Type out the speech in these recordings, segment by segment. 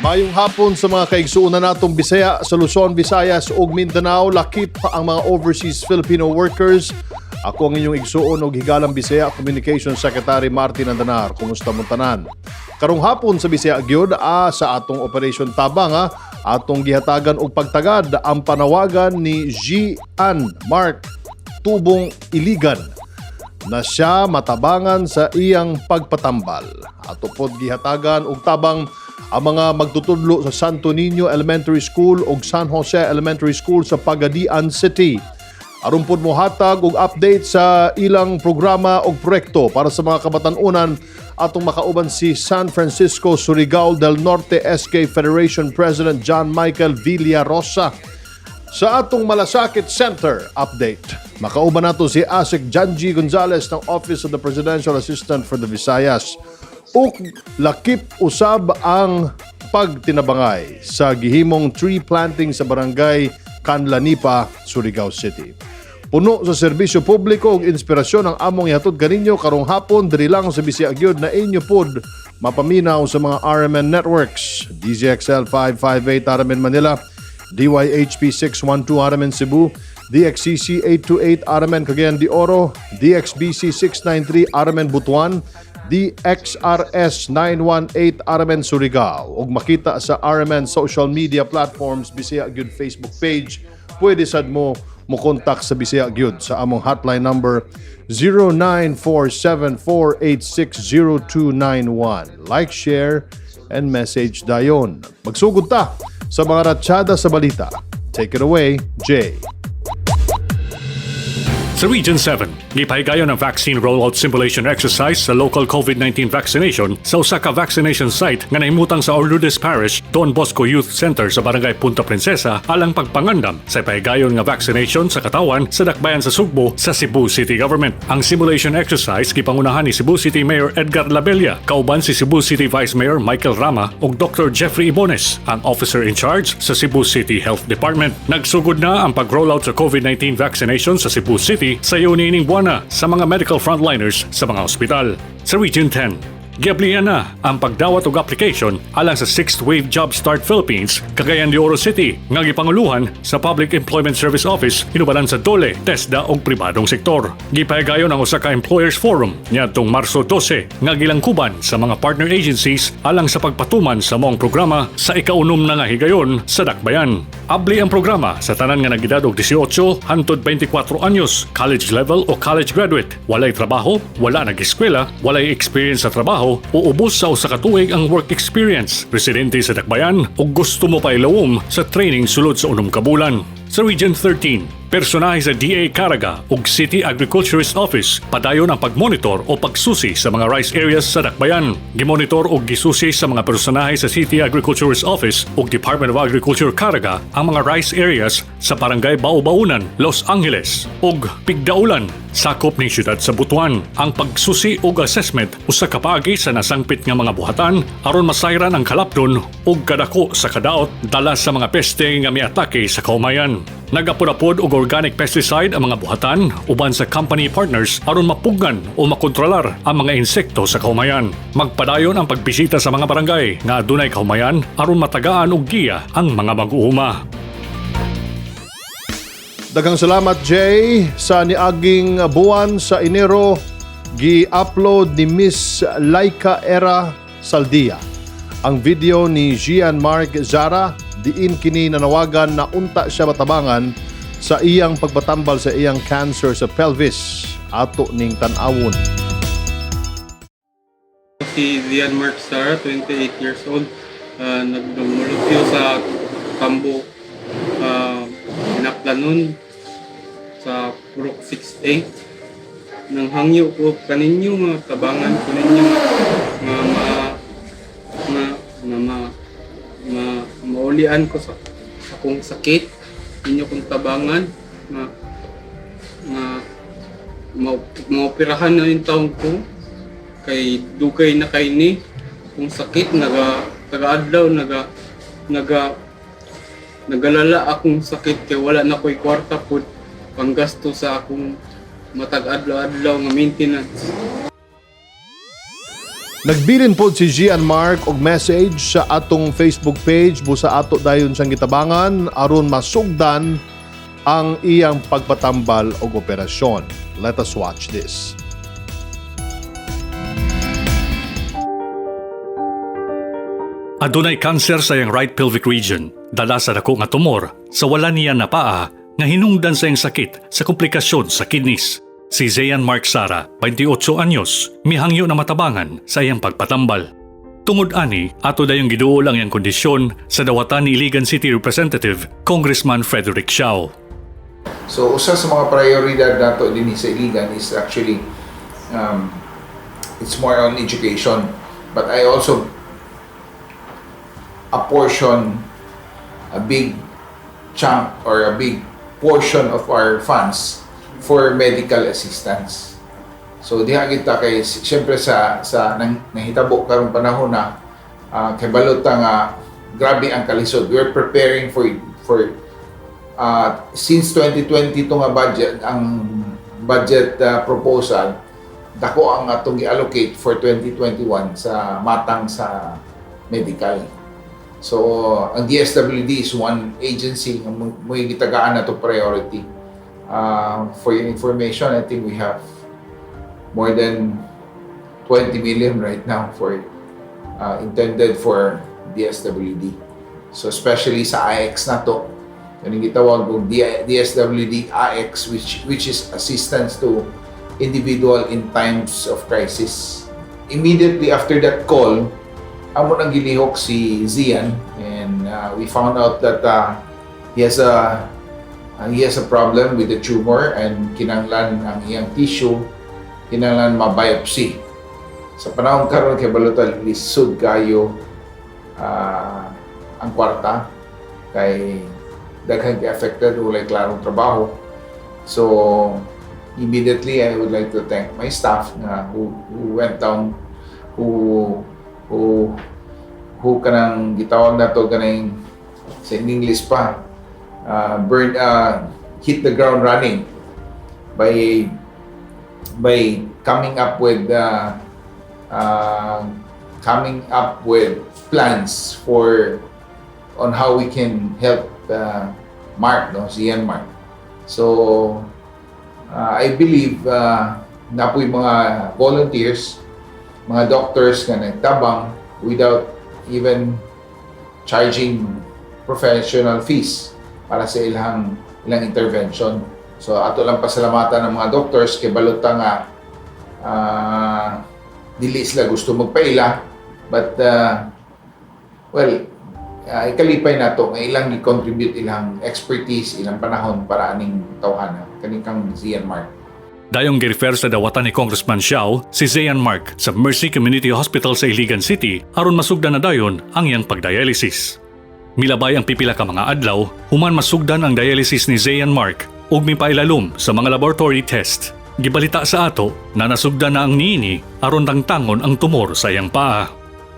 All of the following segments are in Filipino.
Mayong hapon sa mga kaigsuunan natong Bisaya, sa Luzon, Visayas ug Mindanao, lakip ang mga overseas Filipino workers. Ako ang inyong igsuon og Higalang Bisaya Communication Secretary Martin Andanar. Kumusta mo tanan? Karong hapon sa Bisaya gyud sa atong Operation Tabang atong gihatagan og pagtagad ang panawagan ni Gian Mark Tubong Iligan na siya matabangan sa iyang pagpatambal. Ato pod gihatagan og tabang ang mga magtutudlo sa Santo Niño Elementary School ug San Jose Elementary School sa Pagadian City. Aron pod mohatag og update sa ilang programa ug proyekto para sa mga kabatan-unan atong makauban si San Francisco Surigao del Norte SK Federation President John Michael Villarosa. Sa atong Malasakit Center update, makauban nato si Asik Janji Gonzalez ng Office of the Presidential Assistant for the Visayas. Ug lakip usab ang pagtinabangay sa gihimong tree planting sa barangay Canlanipa, Surigao City. Puno sa serbisyo publiko ug inspirasyon ang among ihatod kaninyo karong hapon diri lang sa Bisaya gyud na inyo pod mapaminaw sa mga RMN networks. DZXL 558 RMN Manila, DYHP 612 RMN Cebu, DXCC 828 RMN Cagayan de Oro, DXBC 693 RMN Butuan, DXRS 918 RMN Surigao. Ug makita sa RMN social media platforms Bisaya Gyud Facebook page. Pwede sad mo kontak sa Bisaya Gyud sa among hotline number 0947486021. Like, share, and message dayon. Magsugod ta sa mga ratsyada sa balita. Take it away, Jay. Sa Region 7, gipahigayon ang vaccine rollout simulation exercise sa local COVID-19 vaccination sa usa ka vaccination site nga nahimutang sa Lourdes Parish, Don Bosco Youth Center sa Barangay Punta Princesa alang pagpangandam sa ipahigayon nga vaccination sa katawan sa dakbayan sa Sugbo sa Cebu City Government. Ang simulation exercise gipangunahan ni Cebu City Mayor Edgar Labella, kauban si Cebu City Vice Mayor Michael Rama ug Dr. Jeffrey Ibones, ang officer in charge sa Cebu City Health Department. Nagsugod na ang pag-rollout sa COVID-19 vaccination sa Cebu City sa iunining buwana sa mga medical frontliners sa mga ospital. Sa Region 10, giablihan na ang pagdawat og application alang sa 6th Wave Job Start Philippines, Cagayan de Oro City, nga gipanguluhan sa Public Employment Service Office hinubalan sa DOLE, TESDA ug pribadong sektor. Gipahigayon ang usa ka Employers Forum niadtong Marso 12 nga gilangkuban sa mga partner agencies alang sa pagpatuman sa maong programa sa ikaunom na nga higayon sa dakbayan. Abli ang programa sa tanan nga nagedad og 18 hangtod 24 anyos, college level o college graduate, walay trabaho, wala nag-eskwela, walay experience sa trabaho o ubos sa usa ka tuig ang work experience, residente sa dakbayan o gusto mo pa ilawom sa training sulod sa unom ka bulan. Sa Region 13, personahe sa DA Caraga ug City Agriculturist Office padayon ang pagmonitor o pagsusi sa mga rice areas sa dakbayan. Gimonitor ug gisusi sa mga personahe sa City Agriculturist Office ug Department of Agriculture Caraga ang mga rice areas sa Barangay Baubaunan, Los Angeles ug Pigdaulan, sakop ning siyudad sa Butuan. Ang pagsusi ug assessment usa ka paagi sa nasangpit nga mga buhatan aron masayran ang kalapdon ug kadako sa kadaot dala sa mga peste nga miatake sa kaumayan. Nagapod-apod og organic pesticide ang mga buhatan uban sa company partners aron mapugnan o makontrolar ang mga insekto sa kaumayan. Magpadayon ang pagbisita sa mga barangay nga adunay kaumayan aron matagaan og giya ang mga mag-uuma. Daghang salamat, Jay. Sa niaging buwan sa Enero, gi-upload ni Miss Laika Era Saldia ang video ni Gian Mark Zara diin kini nanawagan na unta siya matabangan sa iyang pagbatambal sa iyang cancer sa pelvis. Ato ning tan-awon. Si Gian Mark Zara, 28 years old, nagdumulutyo sa Kambo, Pinaplanon sa Purok 68. Nang hangyo ko kaninyo mga tabangan ko ninyo maulian ko sa akong sakit ninyo kong tabangan maoperahan na yung taong ko kay dugay na kay ni kung sakit taga-adlaw nagalala akong sakit kay wala na ko'y kwarta po panggasto sa akong matag-adlaw-adlaw nga maintenance. Nagbilin po si Gian Mark og message sa atong Facebook page busa ato dayon siyang gitabangan aron masugdan ang iyang pagpatambal og operasyon. Let us watch this. Adunay cancer sa iyang right pelvic region. Dala sa dako nga tumor sa wala niya na paa nga hinungdan sa iyang sakit sa komplikasyon sa kidneys. Si Zian Mark Sara, 28 anyos, mihangyo na matabangan sa iyang pagpatambal. Tungod ani, ato dayong giduol ang iyang kondisyon sa dawatan ni Iligan City Representative Congressman Frederick Siao. So usa sa mga prioridad nato din sa Iligan is actually it's more on education, but I also apportion a big chunk or a big portion of our funds for medical assistance. So diha kita kay siyempre sa nahitabo karong panahon na kay balot nga grabe ang kalisod. We're preparing for since 2020 to nga budget, ang budget proposal dako ang atong i-allocate for 2021 sa matang sa medical. So ang DSWD is one agency nga mo gitagaan na to priority. For your information, I think we have more than 20 million right now for intended for DSWD. So especially sa IX na to, yung gitawag kong DSWD IX, which is assistance to individual in times of crisis. Immediately after that call, amo nang gilihok si Zian, and we found out that he has a problem with the tumor and kinahanglan ang iyang tissue, kinahanglan ma-biopsy. Sa panahon karon kay balutan lisod kayo ang kwarta kay daghan kay affected walay klarong trabaho. So immediately I would like to thank my staff who went down, who kanang gitawag na to kanang sa English pa hit the ground running by coming up with plans on how we can help Mark, Zian Mark. So I believe na po'y mga volunteers, mga doctors nga nagtabang without even charging professional fees para sa ilang intervention. So ato lang pasalamatan ng mga doctors kay baluta nga dili sila gusto magpaila, but ikalipay na to nga ilang i-contribute ilang expertise, ilang panahon para aning tawhana kaning kang Zian Mark. Dayong girefer sa dawatan ni Congressman Siao si Zian Mark sa Mercy Community Hospital sa Iligan City aron masugdan na dayon ang iyang pagdialysis. Milabay ang pipila ka mga adlaw human masugdan ang dialysis ni Zian Mark ug mipailalom sa mga laboratory test. Gibalita sa ato na nasugdan na ang niini aron tangtangon ang tumor sa iyang paa.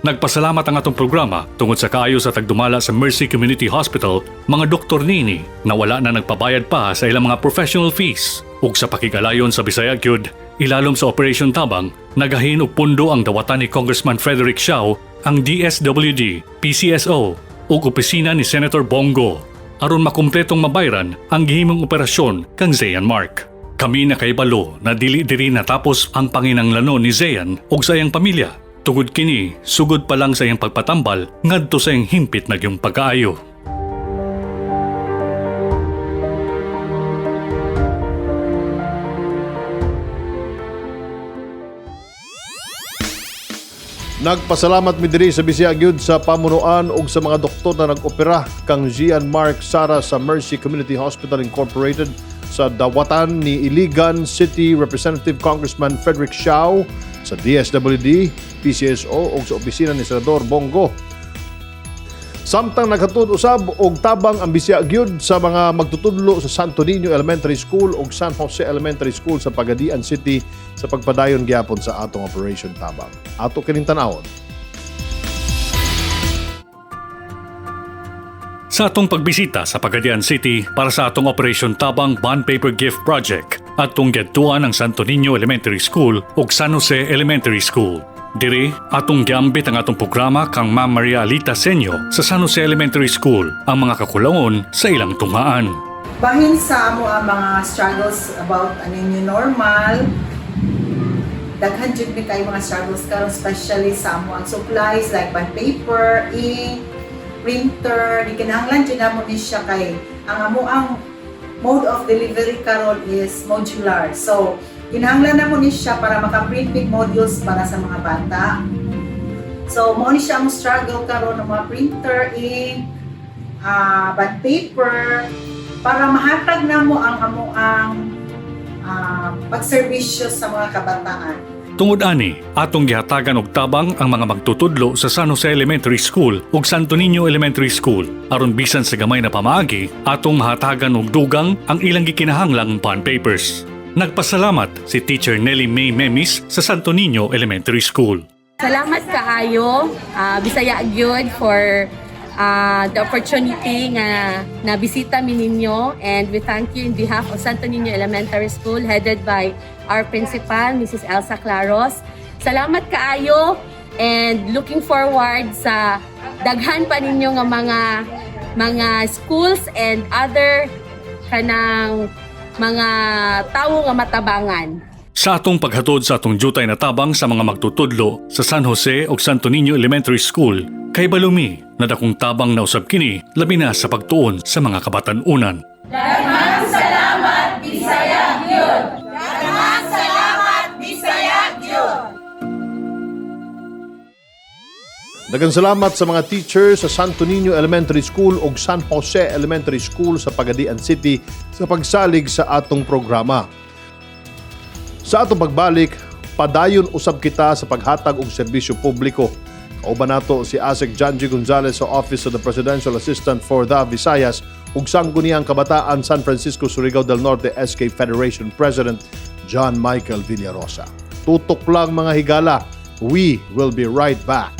Nagpasalamat ang atong programa tungod sa kaayo sa tagdumala sa Mercy Community Hospital, mga doktor nini na wala na nagpabayad pa sa ilang mga professional fees. Ug sa pakigalayon sa Bisaya gyud, ilalom sa Operation Tabang, nagahin og pundo ang dawatan ni Congressman Frederick Siao, ang DSWD, PCSO ug opisina ni Senator Bongo aron makumpletong mabayran ang gihimong operasyon kang Zian Mark. Kami na kay balo na dili-diri natapos ang panginanglanon ni Zian ug sa iyang pamilya. Tugod kini, sugod pa lang sa iyang pagpatambal ngadto sa iyang himpit na gyung pagkaayo. Nagpasalamat mi diri sa Bisaya gyud sa pamunuan ug sa mga doktor na nag-opera kang Zian Mark Sara sa Mercy Community Hospital Incorporated sa dawatan ni Iligan City Representative Congressman Frederick Siao, sa DSWD, PCSO ug sa opisina ni Senador Bongo. Samtang naghatud usab og tabang ang Bisaya gyud sa mga magtutudlo sa Santo Niño Elementary School ug San Jose Elementary School sa Pagadian City sa pagpadayon gyapon sa atong Operation Tabang. Ato kining tan-awon. Sa atong pagbisita sa Pagadian City para sa atong Operation Tabang Bond Paper Gift Project, atong giadtuan ang Santo Niño Elementary School ug San Jose Elementary School. Diri, atong giambit ang atong programa kang Ma'am Maria Alita Senyo sa San Jose Elementary School ang mga kakulangon sa ilang tungaan. Bahin sa amo ang mga struggles about ano new normal. Daghan jud mi kay mga struggles karon, especially sa amo ang supplies like bond paper, ink, printer. Di kinahanglan jud namo ni siya kay ang amo ang mode of delivery karon is modular. So kinahanglan namo ni siya para maka-print big modules para sa mga bata. So mo ni siya ang struggle karon ng mga printer, ink, bond paper, para mahatag na mo ang amo ang pagserbisyo sa mga kabataan. Tungod ani, atong gihatagan og tabang ang mga magtutudlo sa San Jose Elementary School ug Santo Niño Elementary School aron bisan sa gamay na pamaagi, atong mahatagan og dugang ang ilang gikinahanglang bond papers. Nagpasalamat si Teacher Nelly May Memis sa Santo Niño Elementary School. Salamat kaayo, Bisaya gyud for the opportunity nga nabisita mi ninyo, and we thank you in behalf of Santo Niño Elementary School headed by our principal, Mrs. Elsa Claros. Salamat kaayo and looking forward sa daghan pa ninyo nga mga schools and other kanang mga tawo nga matabangan. Sa atong paghatod sa atong jutay na tabang sa mga magtutudlo sa San Jose ug Santo Niño Elementary School, kay balumi na dakong tabang na usab kini labi na sa pagtuon sa mga kabatan-unan. Daghang salamat, Bisaya gyud. Daghang salamat, Bisaya gyud. Daghang salamat sa mga teachers sa Santo Niño Elementary School ug San Jose Elementary School sa Pagadian City sa pagsalig sa atong programa. Sa atong pagbalik, padayon usab kita sa paghatag og serbisyo publiko. Kauban nato si ASEC Janji Gonzales sa Office of the Presidential Assistant for the Visayas ug Sangguniang Kabataan San Francisco Surigao del Norte SK Federation President John Michael Villarosa. Tutok lang mga higala. We will be right back.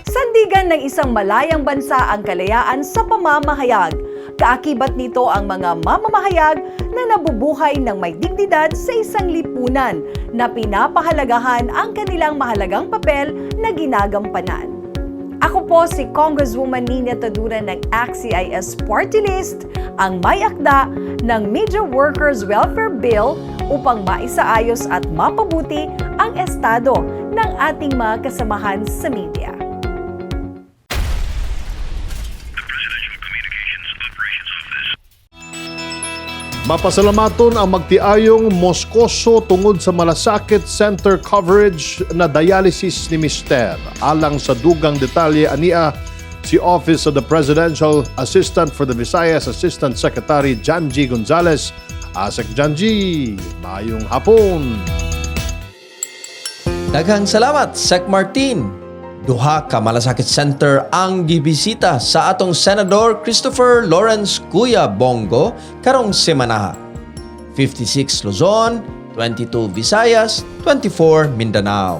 Sandigan ng isang malayang bansa ang kalayaan sa pamamahayag. Kaakibat nito ang mga mamamahayag na nabubuhay ng may dignidad sa isang lipunan na pinapahalagahan ang kanilang mahalagang papel na ginagampanan. Ako po si Congresswoman Nina Tadura ng ACT-CIS Party List, ang may akda ng Media Workers Welfare Bill upang maisaayos at mapabuti ang estado ng ating mga kasamahan sa media. Mapasalamaton ang magtiayong Moscoso tungod sa malasakit center coverage na dialysis ni Mister. Alang sa dugang detalye ania si Office of the Presidential Assistant for the Visayas Assistant Secretary Janji Gonzales. ASEC Janji, mayong hapon. Daghang salamat, Sec Martin. Duha ka malasakit center ang gibisita sa atong Senador Christopher Lawrence Kuya Bongo karong semana. 56 Luzon, 22 Visayas, 24 Mindanao.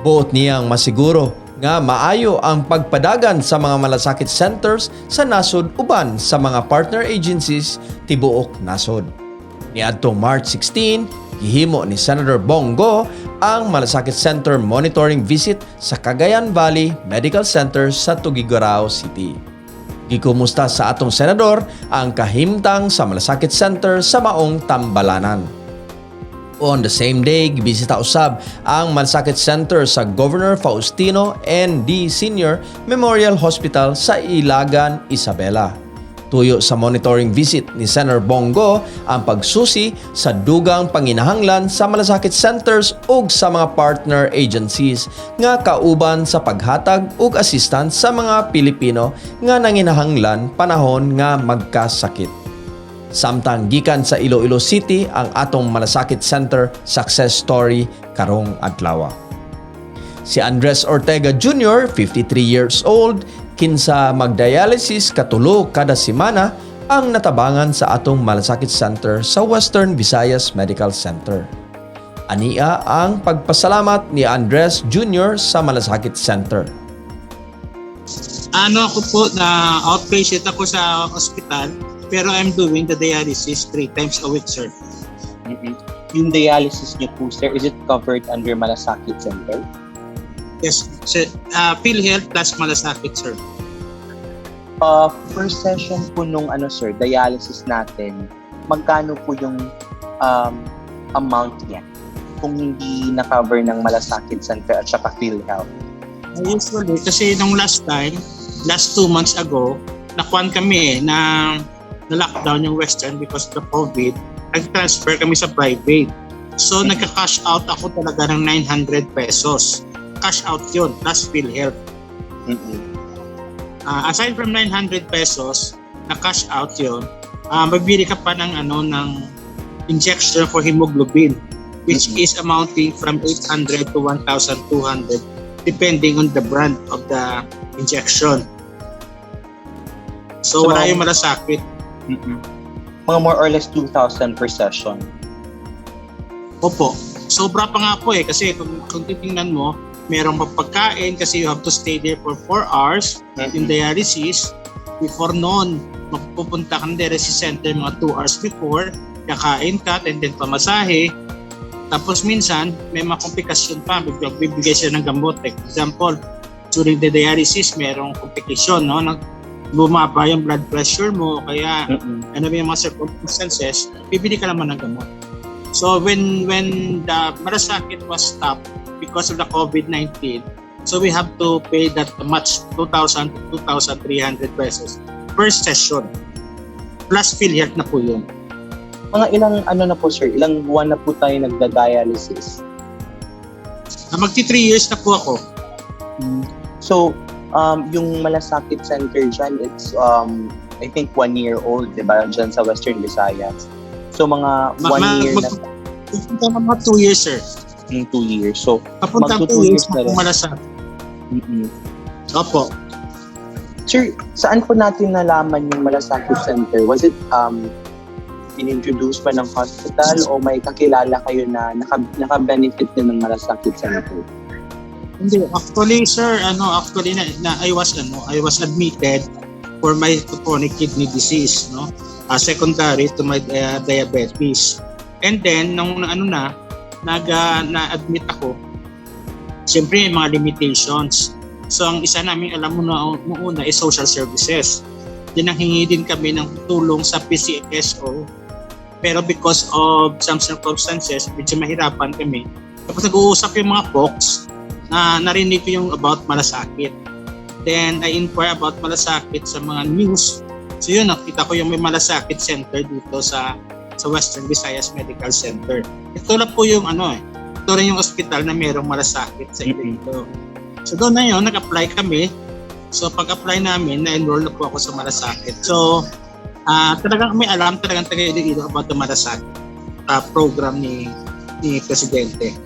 Buot niyang masiguro nga maayo ang pagpadagan sa mga malasakit centers sa nasod uban sa mga partner agencies tibuok nasod. Niadtong March 16, gihimo ni Senator Bongo ang Malasakit Center monitoring visit sa Cagayan Valley Medical Center sa Tuguegarao City. Gikumusta sa atong senador ang kahimtang sa Malasakit Center sa maong Tambalanan. On the same day, gibisita usab ang Malasakit Center sa Governor Faustino N.D. Sr. Memorial Hospital sa Ilagan, Isabela. Tuyo sa monitoring visit ni Senator Bongo ang pagsusi sa dugang panginahanglan sa malasakit centers ug sa mga partner agencies nga kauban sa paghatag ug assistance sa mga Pilipino nga nanginahanglan panahon nga magkasakit. Samtang gikan sa Iloilo City ang atong malasakit center success story karong adlaw. Si Andres Ortega Jr., 53 years old, kinsa magdialysis katulo kada semana ang natabangan sa atong malasakit center sa Western Visayas Medical Center. Ania ang pagpasalamat ni Andres Jr. sa Malasakit Center. Ako po na outpatient ako sa ospital, pero I'm doing the dialysis 3 times a week, sir. yung dialysis niyo po, sir, is it covered under Malasakit Center? Yes, sir. PhilHealth plus Malasakit, sir. Per session po nung sir, dialysis natin, magkano po yung amount niya kung hindi na-cover ng Malasakit Center at saka PhilHealth? Usually, kasi nung last 2 months ago, nakuan kami na lockdown yung Western because of the COVID. Nag-transfer kami sa private. So, nagka-cash out ako talaga ng 900 pesos. Cash out yun, plus PhilHealth. Aside from 900 pesos na cash out yun, magbili ka pa ng injection for hemoglobin, which is amounting from 800 to 1,200 depending on the brand of the injection. So wala yung Malasakit. Mga more or less 2,000 per session. Opo. Sobra pa nga po kasi kung titingnan mo, merong pagkain kasi you have to stay there for 4 hours in dialysis. Before noon, magpupunta ka ng dialysis center mga 2 hours before, kakain ka, and then pamasahe. Tapos minsan, may mga komplikasyon pa, bibigay sila ng gamot. Like example, during the dialysis, merong komplikasyon, no? Bumaba yung blood pressure mo, kaya may mga circumstances, bibili ka naman ng gamot. So when the Malasakit was stopped because of the COVID-19, so we have to pay that much, 2,000 to 2,300 pesos per session. Plus PhilHealth na po yun. Mga ilang na po sir, ilang buwan na po tayo nagda-dialysis? Magti 3 years na po ako. So, yung Malasakit Center dyan, it's I think 1 year old, di ba, dyan sa Western Visayas. So, mga 1 year na. Mga 2 years, sir. 2 years. So, Papunta 2 years na po Malasakit. Opo. Sir, saan po natin nalaman yung Malasakit Center? Was it in-introduce pa ng hospital o may kakilala kayo na naka-benefit din ng Malasakit Center? Hindi, actually sir, I was admitted for my chronic kidney disease, no? Secondary to my diabetes. And then nung na-admit ako, siyempre may mga limitations. So ang isa namin alam mo una is social services. Din hingi din kami ng tulong sa PCSO. Pero because of some circumstances, medyo mahirapan kami. Tapos nag-uusap yung mga folks na narinig ko yung about Malasakit. Then I inquire about Malasakit sa mga news. So yun, nakita ko yung may Malasakit Center dito sa Western Visayas Medical Center. Ito lang po yung ito rin yung hospital na mayroong Malasakit sa Iloilo. So doon na yun, nag-apply kami. So pag-apply namin, na-enroll na po ako sa Malasakit. So talagang may alam talagang taga-Iloilo about the Malasakit program ni Presidente.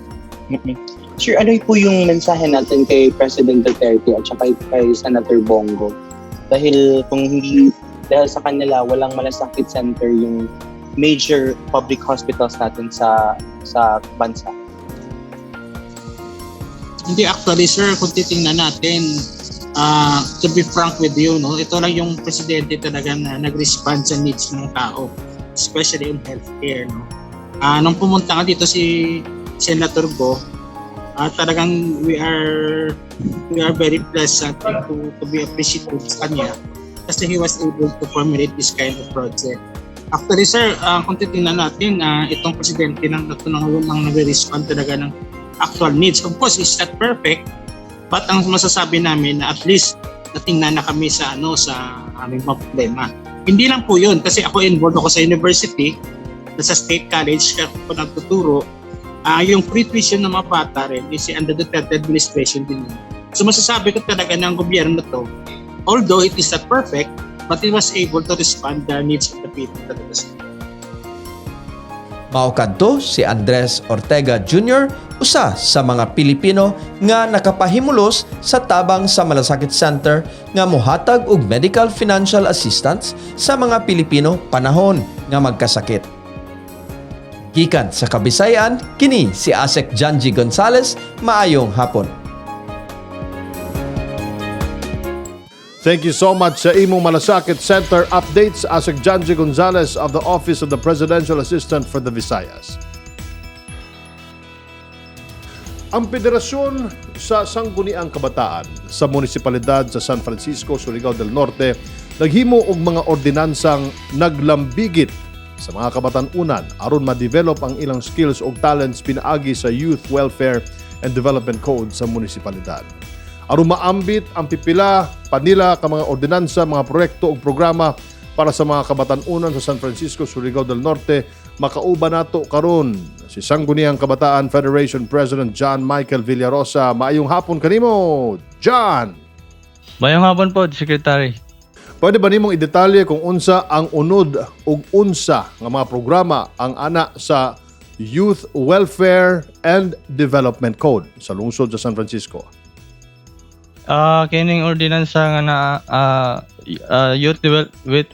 Sure, ano po yung mensahe natin kay President Duterte at saka kay Senator Bongo? Dahil dahil sa kanila, walang Malasakit Center yung major public hospitals natin sa bansa. Hindi, actually sir, kung titingnan natin, to be frank with you, no, ito lang yung presidente talaga na nag-respond sa needs ng tao, especially in healthcare. No? Nung pumunta nga dito si Senator Go, talagang we are very pleasant to be appreciative sa kanya kasi he was able to formulate this kind of project. Actually sir, kung titingnan natin, itong presidente nang nag-respond talaga ng actual needs. Of course, it's not perfect, but ang masasabi namin na at least natingnan na kami sa aming mga problema. Hindi lang po yun, kasi ako involved ako sa university, sa State College, kaya ako nagtuturo. Yung free tuition ng mga bata rin is under the Duterte administration din. So masasabi ko talaga ng gobyerno to, although it is not perfect, but it was able to respond the needs of the people talaga. Maukadto si Andres Ortega Jr., usa sa mga Pilipino nga nakapahimulos sa tabang sa Malasakit Center nga mohatag og medical financial assistance sa mga Pilipino panahon nga magkasakit. Gikan sa Kabisayan, kini si Asek Janji Gonzales. Maayong hapon. Thank you so much sa imong Malasakit Center updates, Asek Janji Gonzales of the Office of the Presidential Assistant for the Visayas. Ang Federasyon sa Sangguniang Kabataan sa Munisipalidad sa San Francisco, Surigao del Norte naghimo og mga ordinansang naglambigit sa mga kabatan-unan aron ma-develop ang ilang skills o talents pinaagi sa Youth Welfare and Development Code sa munisipalidad. Aron maambit ang pipila panila ka mga ordinansa, mga proyekto o programa para sa mga kabatan-unan sa San Francisco, Surigao del Norte, makauban nato karon si Sangguniang Kabataan Federation President John Michael Villarosa. Maayong hapon kanimo, John. Mayong hapon po, Secretary. Pwede ba nimong idetalye kung unsa ang unod ug unsa nga mga programa ang ana sa Youth Welfare and Development Code sa lungsod sa San Francisco? Kining ordinansa nga na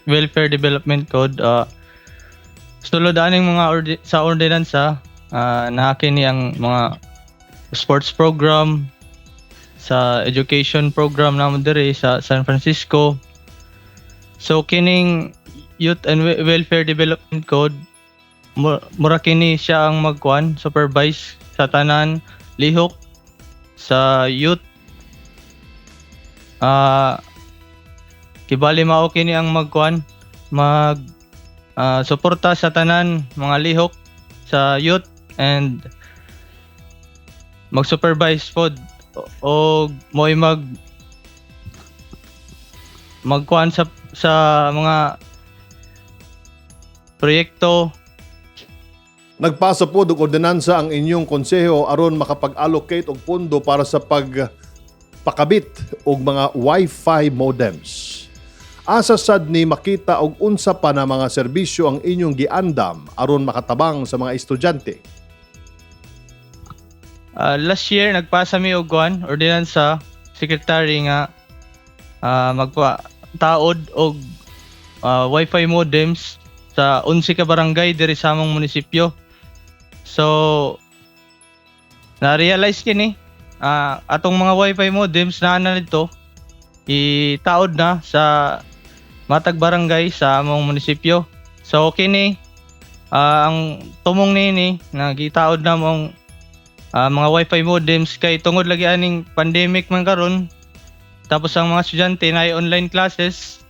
Welfare Development Code, sulod aning mga sa ordinansa, na kini ang mga sports program sa education program namo diri sa San Francisco. So kining Youth and Welfare Development Code, mura kini siya ang supervise sa tanan lihok sa youth. Kibali mao kini ang suporta sa tanan mga lihok sa youth and mag-supervise pod o mo'y magkuan sa mga proyekto. Nagpasa po og ordinansa ang inyong konseho aron makapag-allocate og pondo para sa pagpakabit og mga Wi-Fi modems. Asa sad ni makita og unsa pa na mga serbisyo ang inyong giandam aron makatabang sa mga estudyante? Last year nagpasa mi og ordinansa, Secretary, nga magpa-taod og Wi-Fi modems sa 11 ka barangay diri sa among munisipyo. So na-realize kini atong mga Wi-Fi modems na nito itaod na sa matag barangay sa among munisipyo. So kini ang tumong nini nagitaod na mong mga Wi-Fi modems kay tungod lagi aning pandemic man karon, tapos ang mga estudyante na online classes.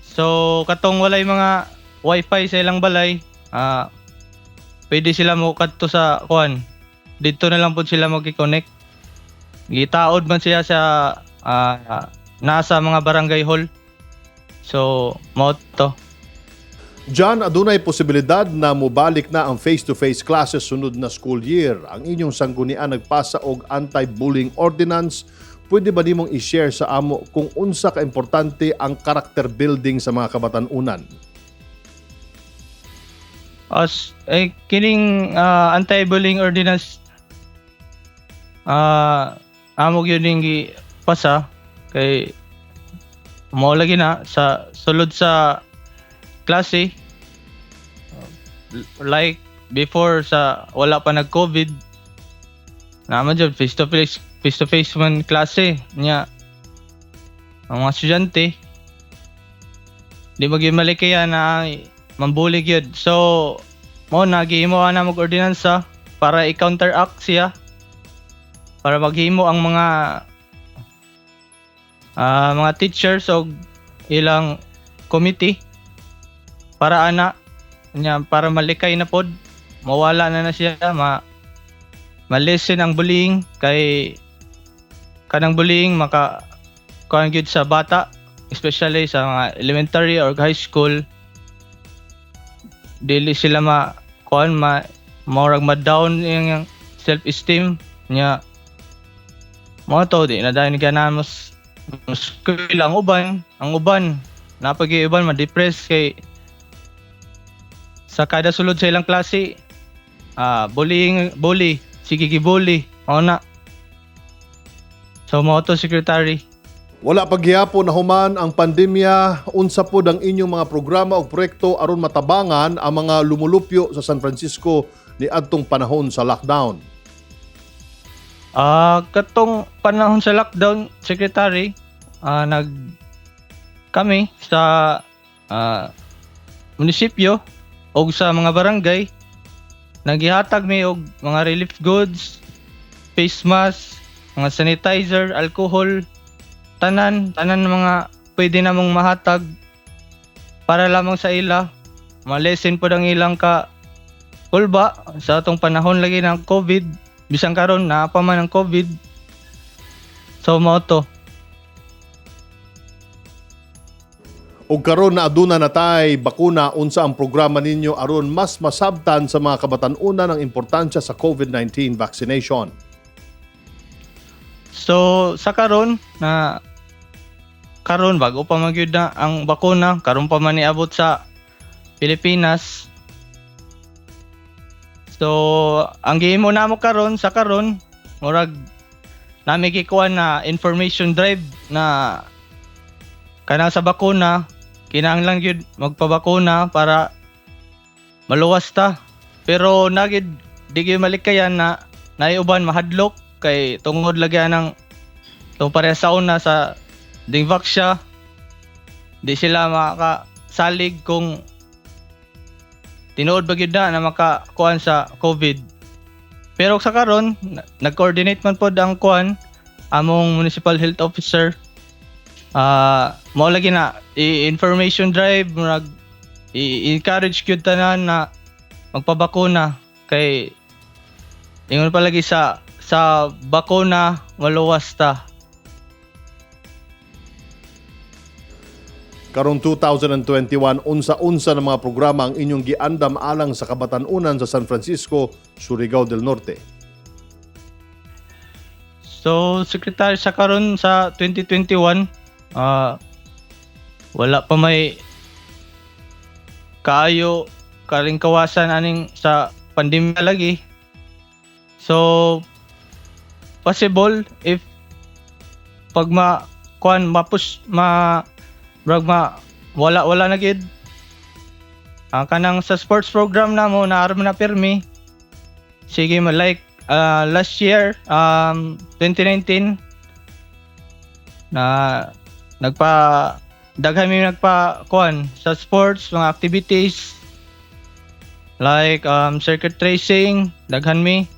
So katong walay mga Wi-Fi sa ilang balay, pwede sila mo kadto sa dito na lang po sila mag-connect. Gitaod man siya sa nasa mga barangay hall. So mao to. John, adunay posibilidad na mubalik na ang face-to-face classes sunod na school year. Ang inyong sanggunian nagpasa og anti-bullying ordinance. Pwede ba nimong i-share sa amo kung unsa ka importante ang character building sa mga kabatan-unan? Kining anti-bullying ordinance, amog yun yung pasa kay mao lagi na sa sulod sa klase, like before sa wala pa nag-COVID, naman dyan face to face man klase niya ang mga estudyante di magimali kaya na mambulig yun. So mo naghimo na mag-ordinansa para i-counteract siya, para maghimo ang mga teachers o ilang committee para para malikay na pod, mawala na siya, ma-lessen ang bullying kay kanang bullying kuan gyud sa bata, especially sa mga elementary or high school. Dili sila maurag ma-down yung self-esteem niya. Mo to di na dahil ganamos school ang uban napag-iuban ma-depress kay sa kada sulod sa ilang klase bully sige gibully na. So mo to, Secretary. Wala paghihapon na human ang pandemya, unsa pod ang inyong mga programa o proyekto aron matabangan ang mga lumulupyo sa San Francisco ni adtong panahon sa lockdown? Katong panahon sa lockdown, Secretary, kami sa munisipyo o sa mga barangay naghihatag mi og mga relief goods face mask, mga sanitizer, alcohol, tanan mga pwede namong mahatag para lamang sa ila. Malesen po ang ilang ka kulba sa atong panahon lagi ng COVID. Bisang karon na pa man ang COVID. So mao to. Ug karon na aduna natay bakuna, unsa ang programa ninyo aron mas masabtan sa mga kabatan-unan ang importansya sa COVID-19 vaccination? So sa karon bago pa magyud na ang bakuna, karon pa man niabot sa Pilipinas. So ang gihimo namo karon murag nami gikuha na information drive na kanang sa bakuna, kinahanglan gyud magpabakuna para maluwas ta. Pero nagid di gyud malikayan na naiuban mahadlok kay tungod lagyan ng tong pareha sa una sa dingvax siya, di sila makasalig kung tinuod ba gyud na makakuan sa COVID. Pero sa karon nag-coordinate man pod ang kuan among municipal health officer. Mao lagi na information drive, i-encourage gyud tanan na magpabakuna kay ingon pa lagi sa bakuna maluwas ta. Karong 2021, unsa-unsa ng mga programa ang inyong giandam alang sa kabatan-unan sa San Francisco, Surigao del Norte? So, Secretary, sa karon sa 2021, wala pa may kaayo karing kawasan aning sa pandemya lagi. So, possible if pag wala na gid ang kanang sa sports program namo na aram na permi. Sige like last year 2019 na nagpa sa sports mga activities like circuit racing, daghan mi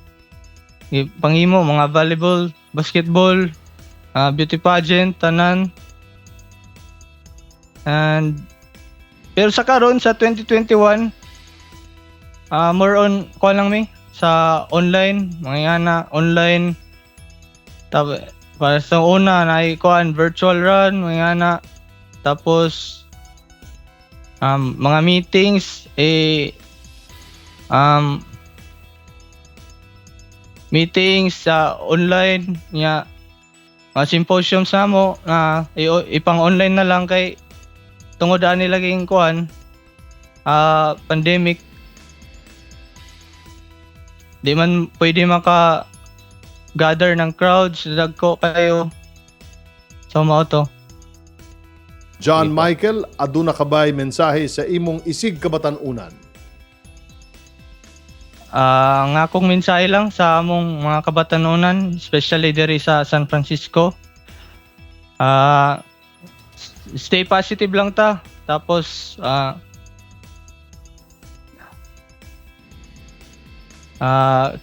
panghimo mga volleyball, basketball, beauty pageant, tanan. And pero sa karon sa 2021 more on kuan lang mi sa online, mga online. Tapos para sa una na kuan virtual run, mga tapos mga meetings meetings sa online nya, mga symposiums namo na ipang online na lang kay tungod ani laging kuan pandemic, di man pwede maka gather ng crowds dagko kayo. So mao to. John Michael, aduna kabay mensahe sa imong isig kabatan-unan? Ang akong mensahe lang sa among mga kabatan-unan, especially diri sa San Francisco, stay positive lang ta. Tapos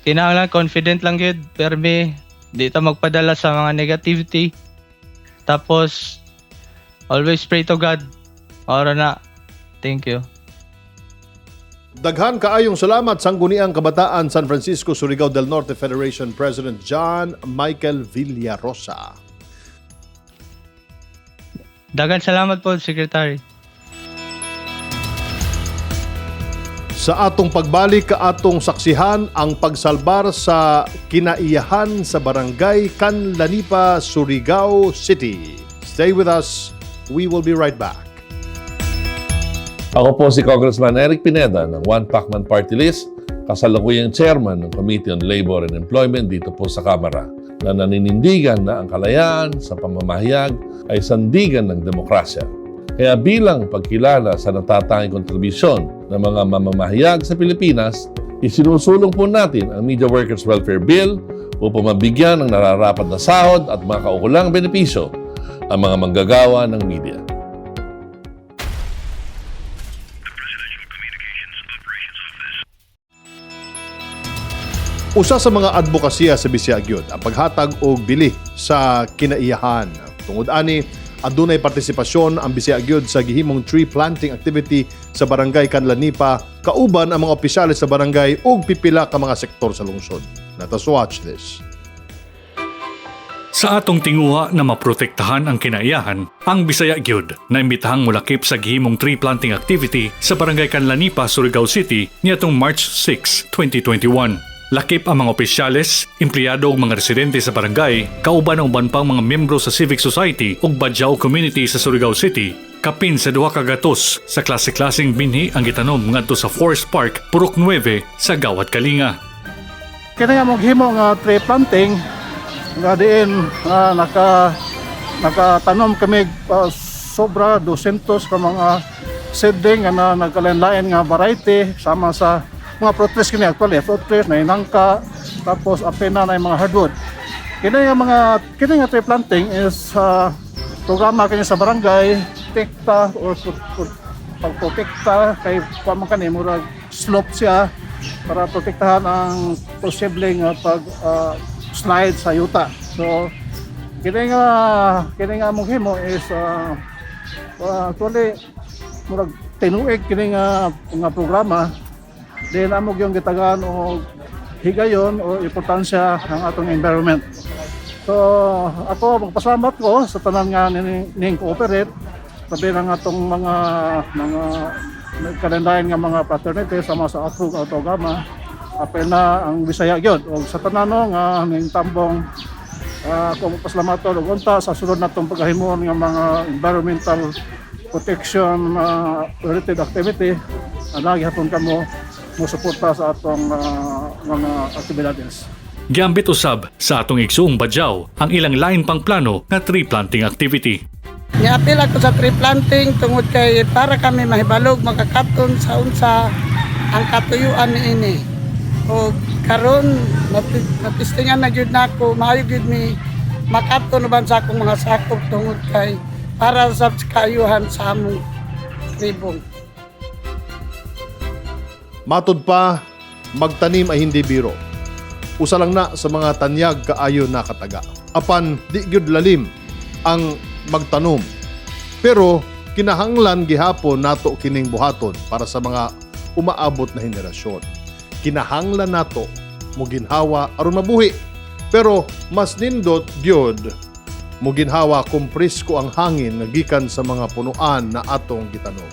kinahanglan confident lang gyud, permi di ta magpadala sa mga negativity. Tapos always pray to God. Ora na. Thank you. Daghan kaayong salamat sangguniang kabataan San Francisco Surigao del Norte Federation President John Michael Villarosa. Dagan salamat po, Secretary. Sa atong pagbalik atong saksihan ang pagsalbar sa kinaiyahan sa barangay Canlanipa, Surigao City. Stay with us. We will be right back. Ako po si Congressman Eric Pineda ng One Pacman Party List, kasalukuyang chairman ng Committee on Labor and Employment dito po sa Kamara, na naninindigan na ang kalayaan sa pamamahayag ay sandigan ng demokrasya. Kaya bilang pagkilala sa natatanging kontribusyon ng mga mamamahayag sa Pilipinas, isinusulong po natin ang Media Workers Welfare Bill upang mabigyan ng nararapat na sahod at mga kaukulang benepisyo ang mga manggagawa ng media. Usa sa mga advokasya sa Bisaya gyud ang paghatag og bili sa kinaiyahan. Tungod ani, adunay partisipasyon ang Bisaya gyud sa gihimong tree planting activity sa barangay Kanlanipa, kauban ang mga opisyales sa barangay ug pipila ka mga sektor sa lungsod. Let us watch this. Sa atong tinguha na maprotektahan ang kinaiyahan, ang Bisaya Gyud na imbitahang mulakip sa gihimong tree planting activity sa Barangay Kanlanipa, Surigao City niadtong March 6, 2021. Lakip ang mga opisyales, empleyado ug mga residente sa barangay, kauban ang uban pang mga miyembro sa civic society ug Badjao community sa Surigao City. Kapin sa duha ka gatos sa klase-klaseng binhi ang gitanom ngadto sa Forest Park, Purok 9 sa Gawad Kalinga. Kini nga mong himo nga tree planting nga diin nakatanom kami sobra 200 ka mga seedling nga nagkalain-lain nga variety sama sa mga fruit trees kini actually fruit trees na inangka tapos apena na mga hardwood. Kini nga tree planting is programa kini sa barangay tekta or pagprotekta kay kuan man kani murag slope siya para protektahan ang posibleng pag slide sa yuta. So kini nga mong himo is actually murag tinuig kini nga programa din amog yung gitagaan o higayon o importansya ng atong environment. So ako magpasalamat ko sa tanan nga ning cooperate sabi ng atong mga kalendayan nga mga fraternity sama sa Atrug o Togama apel na ang Bisaya gyud o sa tanan nga ning tambong ako magpasalamat og unta sa sunod natong paghahimon nga mga environmental protection related activity lagi hapon kamo mo suporta sa atong mga aktibidades. Giambit usab sa atong igsuong Badjao ang ilang lain pang plano nga tree planting activity. Niapil ako sa tree planting tungod kay para kami mahibalog makakaton sa unsa ang katuyuan niini. O karon napistingan na gyud nako maayo gyud mi makaton uban sa akong mga sakop tungod kay para sa kaayuhan sa among tribong. Matod pa, magtanim ay hindi biro. Usa lang na sa mga tanyag kaayo na kataga. Apan di gyud lalim ang magtanom. Pero kinahanglan gihapon nato kining buhaton para sa mga umaabot na henerasyon. Kinahanglan nato mo ginhawa aron mabuhi. Pero mas nindot gyud mo ginhawa kung presko ang hangin nga gikan sa mga punuan na atong gitanom.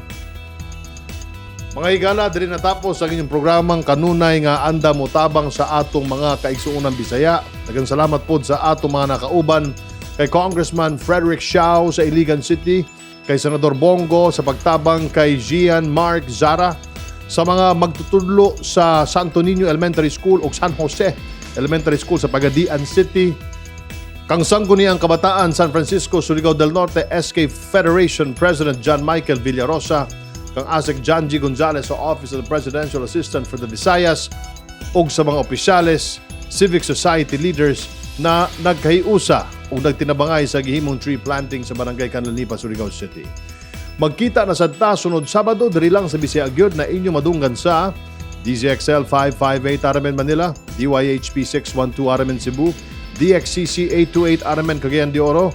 Mga higala, diri natapos ang inyong programang kanunay nga anda mo tabang sa atong mga kaigsuonan Bisaya. Daghang salamat po sa atong mga nakauban kay Congressman Frederick Siao sa Iligan City, kay Senador Bongo sa pagtabang kay Gian Mark Zara, sa mga magtutudlo sa Santo Niño Elementary School o San Jose Elementary School sa Pagadian City, kang sangguniang kabataan San Francisco, Surigao del Norte, SK Federation President John Michael Villarosa, kang ASEC John G. Gonzalez sa Office of the Presidential Assistant for the Visayas, ug sa mga opisyales, civic society leaders na nagkahiusa o nagtinabangay sa gihimong tree planting sa Barangay Kanlanipa, Surigao City. Magkita na sadta sunod Sabado diri lang sa Bisaya Gyud na inyo madunggan sa DZXL 558 Aramen Manila, DYHP 612 Aramen Cebu, DXCC 828 Aramen Cagayan de Oro,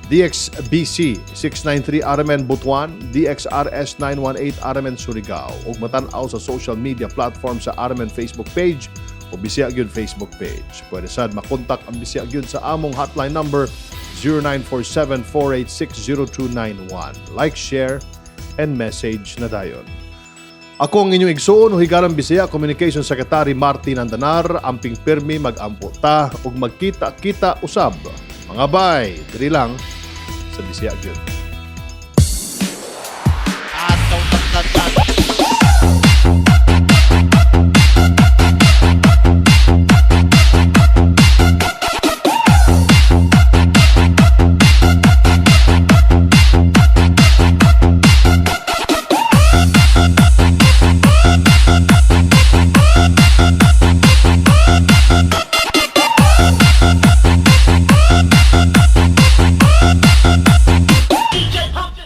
DXBC 693 Aramen Butuan, DXRS 918 Aramen Surigao. Ug matan-aw sa social media platform sa Aramen Facebook page o Bisaya Gyud Facebook page. Pwede sad makontak ang Bisaya Gyud sa among hotline number 0947-486-0291. Like, share, and message na dayon. Ako ang inyong igsuon o higalang Bisaya Communication Secretary Martin Andanar, amping pirmi mag-ampo ta ug magkita-kita usab. Mga bay, diri lang sa Bisaya Gyud.